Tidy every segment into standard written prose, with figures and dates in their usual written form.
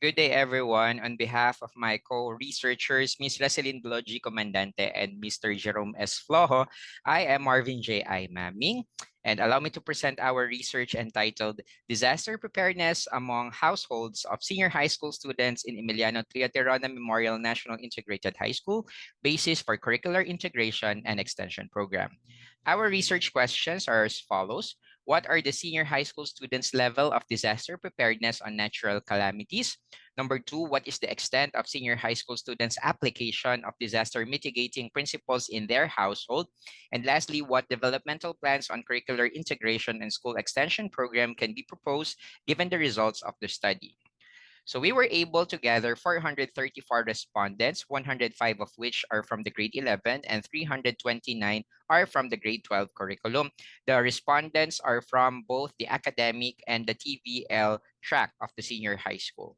Good day, everyone. On behalf of my co-researchers, Ms. Resilyn Comandante and Mr. Jerome S. Flojo, I am Marvin J.I. Maming, and allow me to present our research entitled Disaster Preparedness Among Households of Senior High School Students in Emiliano Triaterona Memorial National Integrated High School, Basis for Curricular Integration and Extension Program. Our research questions are as follows. What are the senior high school students' level of disaster preparedness on natural calamities? Number two, what is the extent of senior high school students' application of disaster mitigating principles in their household? And lastly, what developmental plans on curricular integration and school extension program can be proposed given the results of the study? So we were able to gather 434 respondents, 105 of which are from the grade 11 and 329 are from the grade 12 curriculum. The respondents are from both the academic and the TVL track of the senior high school.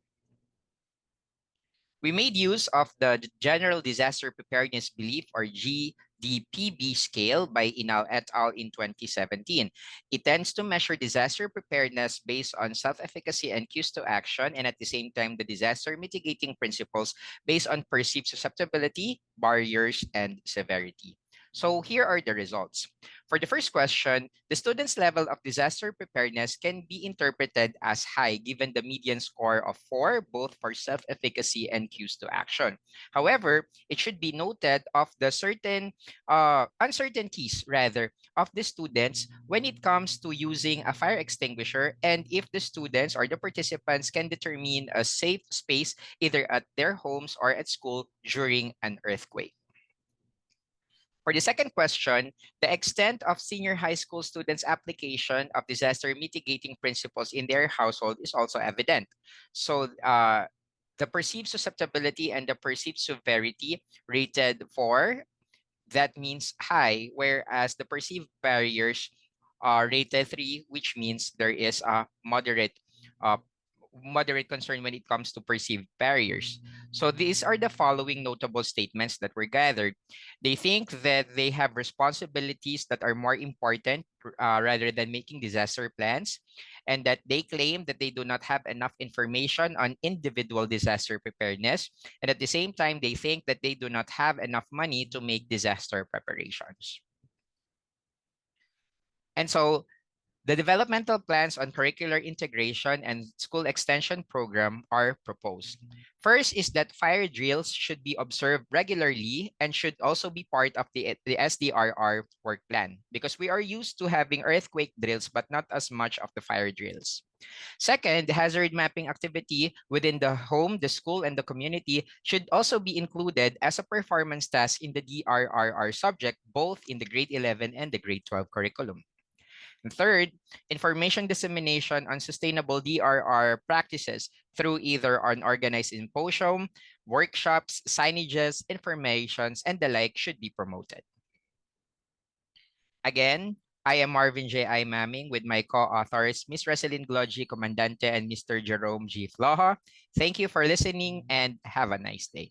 We made use of the General Disaster Preparedness Belief, or GDPB scale by Inal et al. In 2017. It tends to measure disaster preparedness based on self-efficacy and cues to action, and at the same time, the disaster mitigating principles based on perceived susceptibility, barriers, and severity. So here are the results. For the first question, the student's level of disaster preparedness can be interpreted as high given the median score of 4, both for self-efficacy and cues to action. However, it should be noted of the certain uncertainties rather of the students when it comes to using a fire extinguisher, and if the students or the participants can determine a safe space either at their homes or at school during an earthquake. For the second question, the extent of senior high school students' application of disaster mitigating principles in their household is also evident. So the perceived susceptibility and the perceived severity rated 4, that means high, whereas the perceived barriers are rated 3, which means there is a uh, moderate concern when it comes to perceived barriers. So these are the following notable statements that were gathered. They think that they have responsibilities that are more important rather than making disaster plans, and that they claim that they do not have enough information on individual disaster preparedness, and at the same time, they think that they do not have enough money to make disaster preparations. And so the developmental plans on curricular integration and school extension program are proposed. First is that fire drills should be observed regularly and should also be part of the SDRR work plan, because we are used to having earthquake drills but not as much of the fire drills. Second, the hazard mapping activity within the home, the school, and the community should also be included as a performance task in the DRRR subject, both in the grade 11 and the grade 12 curriculum. And third, information dissemination on sustainable DRR practices through either an organized symposium, workshops, signages, informations, and the like should be promoted. Again, I am Marvin J.I. Maming with my co-authors, Ms. Resilyn Comandante and Mr. Jerome G. Flojo. Thank you for listening and have a nice day.